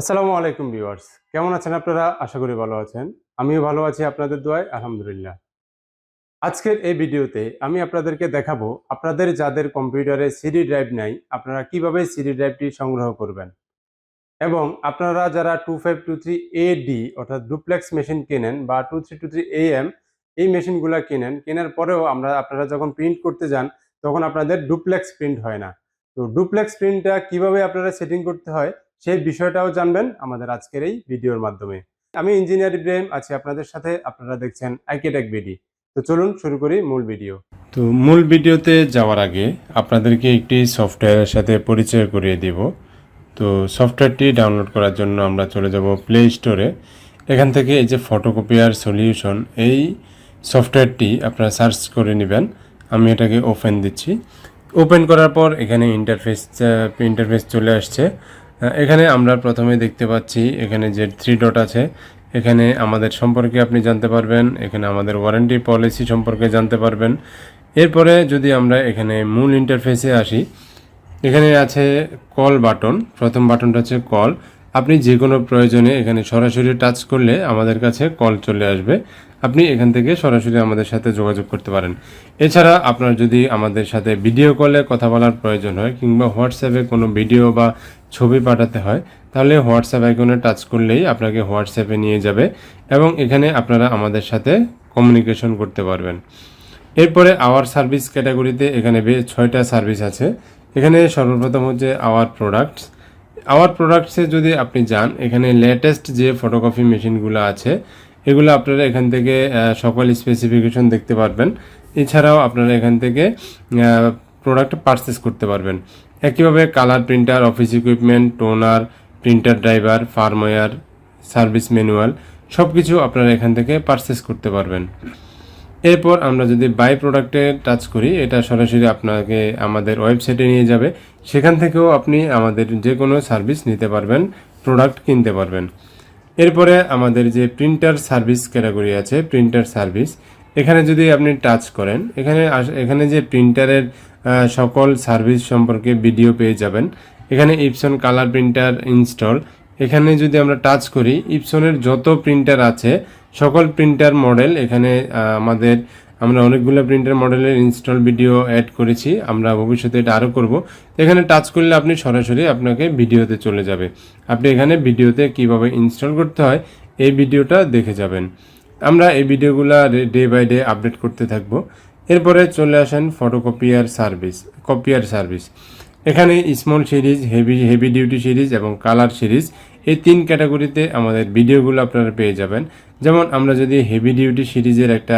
আসসালামু আলাইকুম ভিউয়ার্স, কেমন আছেন আপনারা? আশা করি ভালো আছেন। আমিও ভালো আছি আপনাদের দোয়ায়, আলহামদুলিল্লাহ। আজকের এই ভিডিওতে আমি আপনাদেরকে দেখাবো আপনাদের যাদের কম্পিউটারে সিডি ড্রাইভ নাই, আপনারা কিভাবে সিডি ড্রাইভটি সংগ্রহ করবেন। এবং আপনারা যারা 2523AD অর্থাৎ ডুপ্লেক্স মেশিন কেনেন বা 2323AM এই মেশিনগুলা কেনার পরেও আপনারা যখন প্রিন্ট করতে যান তখন আপনাদের ডুপ্লেক্স প্রিন্ট হয় না। তো ডুপ্লেক্স প্রিন্টটা কিভাবে আপনারা সেটিং করতে হয় সেই বিষয়টাও জানবেন আমাদের আজকের এই ভিডিওর মাধ্যমে। আমি ইঞ্জিনিয়ার ইব্রাহিম আছি আপনাদের সাথে, আপনারা দেখছেন আইকেটেক বিডি। তো চলুন শুরু করি মূল ভিডিও। তো মূল ভিডিওতে যাওয়ার আগে আপনাদেরকে একটি সফটওয়্যারের সাথে পরিচয় করিয়ে দিব। তো সফটওয়্যারটি ডাউনলোড করার জন্য আমরা চলে যাব প্লে স্টোরে। এখান থেকে এই যে ফটোকপিয়ার সলিউশন এই সফটওয়্যারটি আপনারা সার্চ করে নেবেন। আমি এটাকে ওপেন দিচ্ছি। ওপেন করার পর এখানে ইন্টারফেস চলে আসছে। এখানে আমরা প্রথমে দেখতে পাচ্ছি এখানে যে 3 ডট আছে, এখানে আমাদের সম্পর্কে আপনি জানতে পারবেন, এখানে আমাদের ওয়ারেন্টি পলিসি সম্পর্কে জানতে পারবেন। এরপরে যদি আমরা এখানে মূল ইন্টারফেসে আসি, এখানে আছে কল বাটন। প্রথম বাটনটা হচ্ছে কল। আপনি যে কোনো প্রয়োজনে এখানে সরাসরি টাচ করলে আমাদের কাছে কল চলে আসবে। আপনি এখান থেকে সরাসরি আমাদের সাথে যোগাযোগ করতে পারেন। এছাড়া আপনার যদি আমাদের সাথে ভিডিও কলে কথা বলার প্রয়োজন হয় কিংবা হোয়াটসঅ্যাপে কোনো ভিডিও বা ছবি পাঠাতে হয়, তাহলে হোয়াটসঅ্যাপ আইকনে টাচ করলেই আপনাকে হোয়াটসঅ্যাপে নিয়ে যাবে এবং এখানে আপনারা আমাদের সাথে কমিউনিকেশন করতে পারবেন। এরপরে আওয়ার সার্ভিস ক্যাটাগরিতে এখানে 6টা সার্ভিস আছে। এখানে সর্বপ্রথম হচ্ছে আওয়ার প্রোডাক্টসে যদি আপনি যান, এখানে লেটেস্ট যে ফটোকপি মেশিনগুলো আছে এগুলো আপনারা এখান থেকে সকল স্পেসিফিকেশন দেখতে পারবেন। এছাড়াও আপনারা এখান থেকে প্রোডাক্ট পারচেস করতে পারবেন। একইভাবে colour printer, office equipment, toner, printer driver, firmware, service manual সব কিছু আপনারা এখান থেকে পারচেস করতে পারবেন। এরপর আমরা যদি বাই প্রোডাক্টে টাচ করি, এটা সরাসরি আপনাকে আমাদের ওয়েবসাইটে নিয়ে যাবে। সেখান থেকেও আপনি আমাদের যে কোনো সার্ভিস নিতে পারবেন, প্রোডাক্ট কিনতে পারবেন। এরপরে আমাদের যে প্রিন্টার সার্ভিস ক্যাটাগরি আছে, প্রিন্টার সার্ভিস, এখানে যদি আপনি টাচ করেন, এখানে যে প্রিন্টারের সকল সার্ভিস সম্পর্কে ভিডিও পেয়ে যাবেন। এখানে ইপসন কালার প্রিন্টার ইনস্টল, এখানে যদি আমরা টাচ করি, ইপসনের যত প্রিন্টার আছে সকল প্রিন্টার মডেল এখানে আমরা অনেকগুলো প্রিন্টার মডেলের ইনস্টল ভিডিও অ্যাড করেছি, আমরা ভবিষ্যতে এটা আরও করব। এখানে টাচ করলে আপনি সরাসরি আপনাকে ভিডিওতে চলে যাবে। আপনি এখানে ভিডিওতে কিভাবে ইনস্টল করতে হয় এই ভিডিওটা দেখে যাবেন। আমরা এই ভিডিওগুলো ডে বাই ডে আপডেট করতে থাকব। এরপরে চলে আসেন কপিয়ার সার্ভিস। এখানে small series, heavy duty series এবং কালার সিরিজ এই 3 ক্যাটাগরিতে আমাদের ভিডিওগুলো আপনারা পেয়ে যাবেন। যেমন আমরা যদি হেভি ডিউটি সিরিজের একটা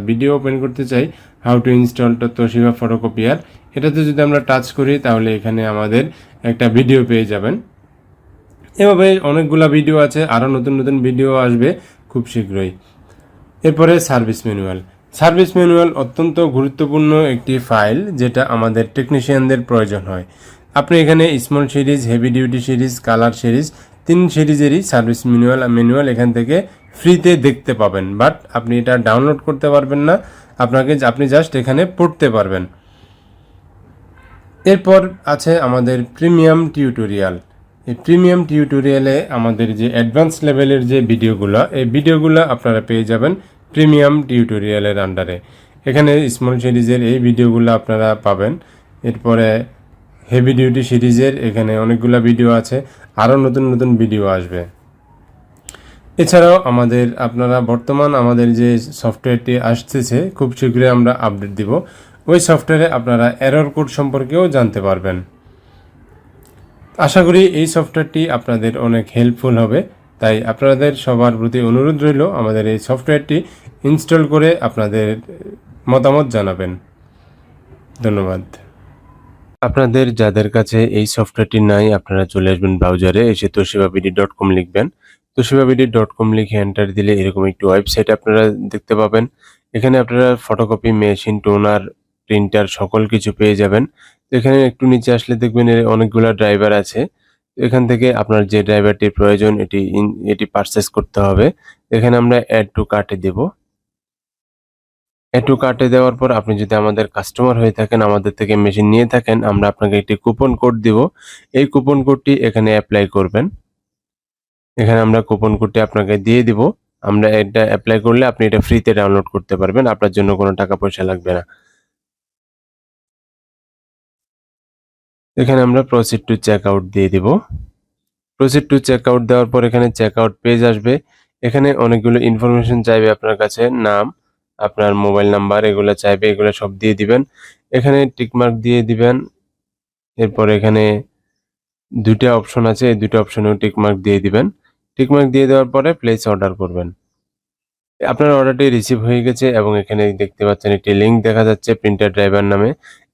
ভিডিও ওপেন করতে চাই, how to install Toshiba photocopier, এটাতে যদি আমরা টাচ করি তাহলে এখানে আমাদের একটা ভিডিও পেয়ে যাবেন। এভাবে অনেকগুলো ভিডিও আছে, আরও নতুন নতুন ভিডিও আসবে খুব শীঘ্রই। এরপরে সার্ভিস ম্যানুয়াল অত্যন্ত গুরুত্বপূর্ণ একটি ফাইল যেটা আমাদের টেকনিশিয়ানদের প্রয়োজন হয়। আপনি এখানে small series, heavy duty series, colour series 3 সিরিজেরই সার্ভিস ম্যানুয়াল এখান থেকে ফ্রিতে দেখতে পাবেন, বাট আপনি এটা ডাউনলোড করতে পারবেন না। আপনি জাস্ট এখানে পড়তে পারবেন। এরপর আছে আমাদের প্রিমিয়াম টিউটোরিয়াল। এই প্রিমিয়াম টিউটোরিয়ালে আমাদের যে অ্যাডভান্স লেভেলের যে ভিডিওগুলো, এই ভিডিওগুলো আপনারা পেয়ে যাবেন প্রিমিয়াম টিউটোরিয়ালের আন্ডারে। এখানে স্মল সিরিজের এই ভিডিওগুলো আপনারা পাবেন। এরপরে হেভি ডিউটি সিরিজের এখানে অনেকগুলো ভিডিও আছে, আরও নতুন নতুন ভিডিও আসবে। এছাড়াও বর্তমান আমাদের যে সফটওয়্যারটি আসতেছে খুব শীঘ্রই আমরা আপডেট দিব, ওই সফটওয়্যারে আপনারা এরর কোড সম্পর্কেও জানতে পারবেন। আশা করি এই সফটওয়্যারটি আপনাদের অনেক হেল্পফুল হবে, তাই আপনাদের সবার প্রতি অনুরোধ রইল আমাদের এই সফটওয়্যারটি ইনস্টল করে আপনাদের মতামত জানাবেন। ধন্যবাদ। আপনাদের যাদের কাছে এই সফটওয়্যারটি নাই, আপনারা চলে আসবেন ব্রাউজারে, এসে toshibabd.com লিখবেন। toshibabd.com লিখে এন্টার দিলে এরকম একটি ওয়েবসাইট আপনারা দেখতে পাবেন। এখানে আপনারা ফটোকপি মেশিন, টোনার, প্রিন্টার সকল কিছু পেয়ে যাবেন। এখানে একটু নিচে আসলে দেখবেন অনেকগুলো ড্রাইভার আছে। এখান থেকে আপনার যে ড্রাইভারটির প্রয়োজন এটি পারচেস করতে হবে। এখানে আমরা অ্যাড টু কার্টে দেব। অ্যাড টু কার্টে দেওয়ার পর আপনি যদি আমাদের কাস্টমার হয়ে থাকেন, আমাদের থেকে মেশিন নিয়ে থাকেন, আমরা আপনাকে একটি কুপন কোড দিব। এই কুপন কোডটি এখানে অ্যাপ্লাই করবেন। এখানে আমরা কুপন কোডটি আপনাকে দিয়ে দিব। আমরা এটা অ্যাপ্লাই করলে আপনি এটা ফ্রিতে ডাউনলোড করতে পারবেন। আপনার জন্য কোনো টাকা পয়সা লাগবে না। এখানে আমরা প্রসিড টু চেক আউট দিয়ে দিব। প্রসিড টু চেক আউট দেওয়ার পর এখানে চেক আউট পেজ আসবে। এখানে অনেকগুলো ইনফরমেশন চাইবে আপনার কাছে, নাম, আপনার মোবাইল নাম্বার এগুলো চাইবে, এগুলো সব দিয়ে দিবেন। এখানে টিকমার্ক দিয়ে দিবেন। এরপর এখানে দুইটা অপশন আছে, এই দুটো অপশনেও টিকমার্ক দিয়ে দিবেন। টিকমার্ক দিয়ে দেওয়ার পরে প্লেস অর্ডার করবেন। আপনার অর্ডারটি রিসিভ হয়ে গেছে এবং এখানে দেখতে পাচ্ছেন একটি লিঙ্ক দেখা যাচ্ছে প্রিন্টার ড্রাইভার নামে।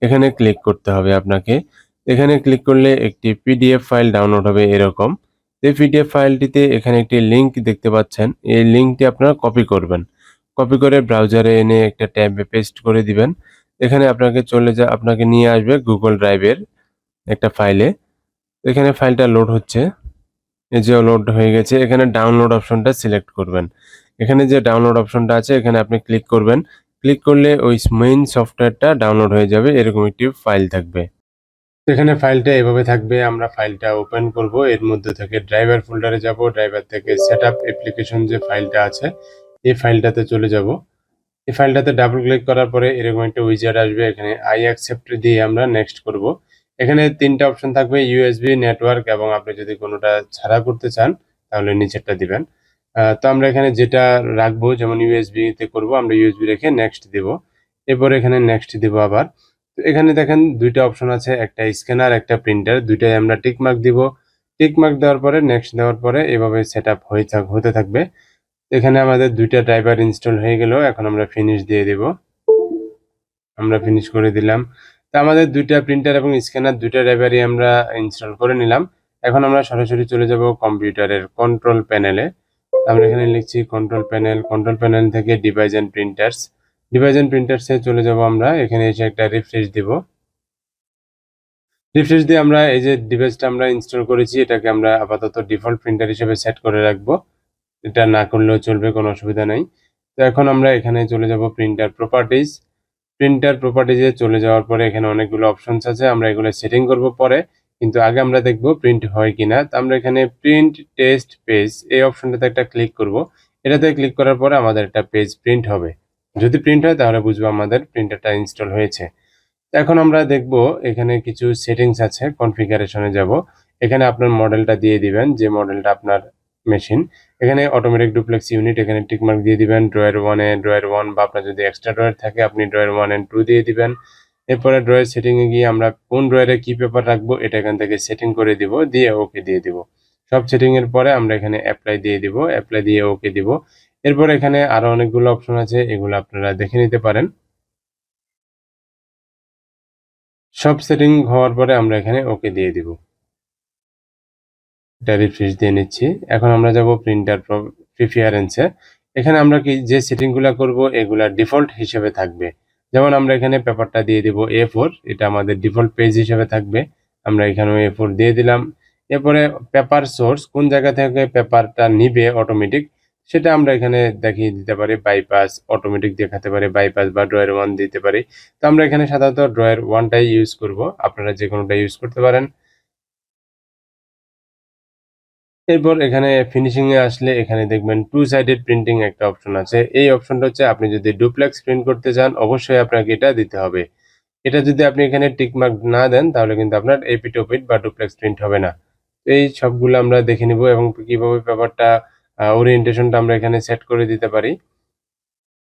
এখানে ক্লিক করতে হবে আপনাকে। এখানে ক্লিক করলে একটি পিডিএফ ফাইল ডাউনলোড হবে এরকম। এই পিডিএফ ফাইলটিতে এখানে একটি লিঙ্ক দেখতে পাচ্ছেন। এই লিঙ্কটি আপনারা কপি করবেন। কপি করে ব্রাউজারে এনে একটা ট্যাবে পেস্ট করে দিবেন। এখানে আপনাকে নিয়ে আসবে গুগল ড্রাইভের একটা ফাইলে। এখানে ফাইলটা লোড হচ্ছে। এই যে লোড হয়ে গেছে, এখানে ডাউনলোড অপশনটা সিলেক্ট করবেন। এখানে যে ডাউনলোড অপশনটা আছে এখানে আপনি ক্লিক করবেন। ক্লিক করলে ওই মেইন সফটওয়্যারটা ডাউনলোড হয়ে যাবে, এরকম একটি ফাইল থাকবে। এখানে ফাইলটা এভাবে থাকবে। আমরা ফাইলটা ওপেন করব। এর মধ্যে থেকে ড্রাইভার ফোল্ডারে যাব। ড্রাইভার থেকে সেটআপ অ্যাপ্লিকেশন যে ফাইলটা আছে এই ফাইলটাতে চলে যাব। এই ফাইলটাতে ডাবল ক্লিক করার পরে এরকম একটা উইজার্ড আসবে। এখানে আই অ্যাকসেপ্ট দিয়ে আমরা নেক্সট করব। এখানে তিনটা অপশন থাকবে, ইউএসবি, নেটওয়ার্ক এবং আপনি যদি কোনোটা ছাড়া করতে চান তাহলে নিচেরটা দিবেন। তো আমরা এখানে যেটা রাখবো, যেমন ইউএসবি তে করব, আমরা ইউএসবি রেখে নেক্সট দিব। এরপর এখানে নেক্সট দিব আবার। তো এখানে দেখেন দুইটা অপশন আছে, একটা স্ক্যানার একটা প্রিন্টার, দুইটাই আমরা টিক মার্ক দিব। টিক মার্ক দেওয়ার পরে নেক্সট দেওয়ার পরে এভাবে সেটআপ হতে থাকবে। এখানে আমাদের দুইটা ড্রাইভার ইনস্টল হয়ে গেল। এখন আমরা ফিনিশ দিয়ে দিব। আমরা ফিনিশ করে দিলাম। তো আমাদের দুইটা প্রিন্টার এবং স্ক্যানার দুইটা ড্রাইভারই আমরা ইনস্টল করে নিলাম। এখন আমরা সরাসরি চলে যাব কম্পিউটারের কন্ট্রোল প্যানেলে। আমরা এখানে লিখছি কন্ট্রোল প্যানেল। কন্ট্রোল প্যানেল থেকে device and printers. Device and প্রিন্টার্সে চলে যাব আমরা। এখানে এসে একটা রিফ্রেশ দিব। রিফ্রেশ দিয়ে আমরা এই যে ডিভাইসটা আমরা ইনস্টল করেছি এটাকে আমরা আপাতত ডিফল্ট প্রিন্টার হিসেবে সেট করে রাখবো। এটা না করলেও চলবে, কোনো অসুবিধা নেই। তো এখন আমরা এখানে চলে যাব প্রিন্টার প্রপার্টিজ। প্রিন্টার প্রপার্টিজে চলে যাওয়ার পরে এখানে অনেকগুলো অপশনস আছে, আমরা এগুলো সেটিং করব পরে। কিন্তু আগে আমরা দেখব প্রিন্ট হয় কিনা। তো আমরা এখানে প্রিন্ট টেস্ট পেজ এই অপশনটাতে একটা ক্লিক করব। এটাতে ক্লিক করার পরে আমাদের একটা পেজ প্রিন্ট হবে। যদি প্রিন্ট হয় তাহলে বুঝবো আমাদের প্রিন্টারটা ইনস্টল হয়েছে। এখন আমরা দেখব এখানে কিছু সেটিংস আছে, কনফিগারেশনে যাব। এখানে আপনার মডেলটা দিয়ে দিবেন, যে মডেলটা আপনার মেশিন। এখানে অটোমেটিক ডুপ্লেক্স ইউনিট, এখানে টিকমার্ক দিয়ে দিবেন। ড্রয়ার 1 বা আপনার যদি এক্সট্রা ড্রয়ার থাকে আপনি ড্রয়ার 1 and 2 দিয়ে দিবেন। এরপরে ড্রয়ার সেটিং এ গিয়ে আমরা কোন ড্রয়ারে কি পেপার রাখবো এটা এখান থেকে সেটিং করে দিব, দিয়ে ওকে দিয়ে দিব। সব সেটিং এর পরে আমরা এখানে অ্যাপ্লাই দিয়ে দিব, অ্যাপ্লাই দিয়ে ওকে দিব। এরপর এখানে আরো অনেকগুলো অপশন আছে, এগুলো আপনারা দেখে নিতে পারেন। সব সেটিং হওয়ার পরে আমরা এখানে ওকে দিয়ে দিব। এটা রিফ্রেশ দিয়ে নিচ্ছি। এখন আমরা যাব প্রিন্টার প্রিফারেন্সে। এখানে আমরা যে সেটিংগুলো করব এগুলা ডিফল্ট হিসেবে থাকবে। যেমন আমরা এখানে পেপারটা দিয়ে দিব A4, এটা আমাদের ডিফল্ট পেজ হিসেবে থাকবে। আমরা এখানেও A4 দিয়ে দিলাম। এরপরে পেপার সোর্স, কোন জায়গা থেকে পেপারটা নিবে অটোমেটিক সেটা আমরা এখানে দেখিয়ে দিতে পারি। বাইপাস অটোমেটিক দেখাতে পারি, বাইপাস বা ড্রয়ার 1 দিতে পারি। তো আমরা এখানে সাধারণত ড্রয়ার 1টাই ইউজ করব, আপনারা যে কোনোটা ইউজ করতে পারেন। এরপর এখানে ফিনিশিং এ আসলে এখানে দেখবেন টু সাইডেড প্রিন্টিং একটা অপশন আছে। এই অপশনটা হচ্ছে আপনি যদি ডুপ্লেক্স প্রিন্ট করতে চান অবশ্যই আপনাকে এটা দিতে হবে। এটা যদি আপনি এখানে টিক মার্ক না দেন তাহলে কিন্তু আপনার এপিটোপিট বা ডুপ্লেক্স প্রিন্ট হবে না। এই সবগুলো আমরা দেখে নিব এবং কিভাবে পেপারটা ওরিয়েন্টেশনটা আমরা এখানে সেট করে দিতে পারি।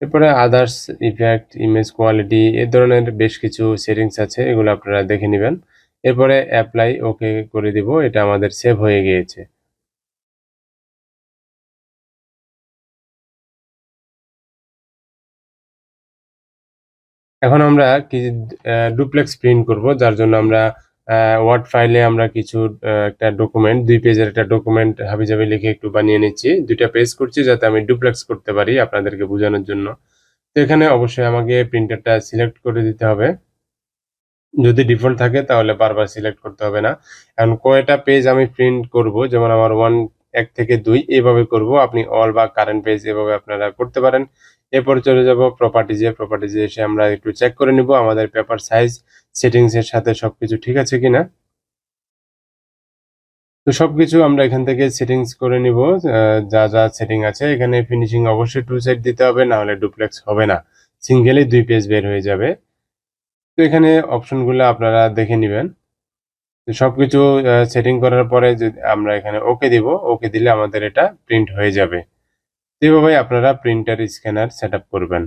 এরপরে আদার্স ইফেক্ট, ইমেজ কোয়ালিটি এই ধরনের বেশ কিছু সেটিংস আছে, এগুলো আপনারা দেখে নেবেন। এরপরে অ্যাপ্লাই ওকে করে দিব, এটা আমাদের সেভ হয়ে গিয়েছে। এখন আমরা কি ডুপ্লেক্স প্রিন্ট করব, যার জন্য আমরা ওয়ার্ড ফাইলে আমরা কিছু একটা ডকুমেন্ট, 2 পেজের একটা ডকুমেন্ট হাবিজাবি লিখে একটু বানিয়ে নিচ্ছি। 2টা পেজ করছি যাতে আমি ডুপ্লেক্স করতে পারি আপনাদেরকে বোঝানোর জন্য। তো এখানে অবশ্যই আমাকে প্রিন্টারটা সিলেক্ট করে দিতে হবে। যদি ডিফল্ট থাকে তাহলে বারবার সিলেক্ট করতে হবে না। এখন কয়টা পেজ আমি প্রিন্ট করব, যেমন আমার 1 থেকে 2 এভাবে করব। আপনি অল বা কারেন্ট পেজ এভাবে আপনারা করতে পারেন। এরপর চলে যাব প্রপার্টিজে এসে আমরা একটু চেক করে নিব আমাদের পেপার সাইজ সেটিংস এর সাথে সবকিছু ঠিক আছে কিনা। তো সবকিছু আমরা এখান থেকে সেটিংস করে নিব। যা যা সেটিং আছে এখানে ফিনিশিং অবশ্যই 2 সাইড দিতে হবে, না হলে ডুপ্লেক্স হবে না, সিঙ্গেলে 2 পেজ বের হয়ে যাবে। তো এখানে অপশনগুলো আপনারা দেখে নেবেন। তো সবকিছু সেটিং করার পরে যদি আমরা এখানে ওকে দিব, ওকে দিলে আমাদের এটা প্রিন্ট হয়ে যাবে। এভাবে আপনারা প্রিন্টার স্ক্যানার সেটআপ করবেন।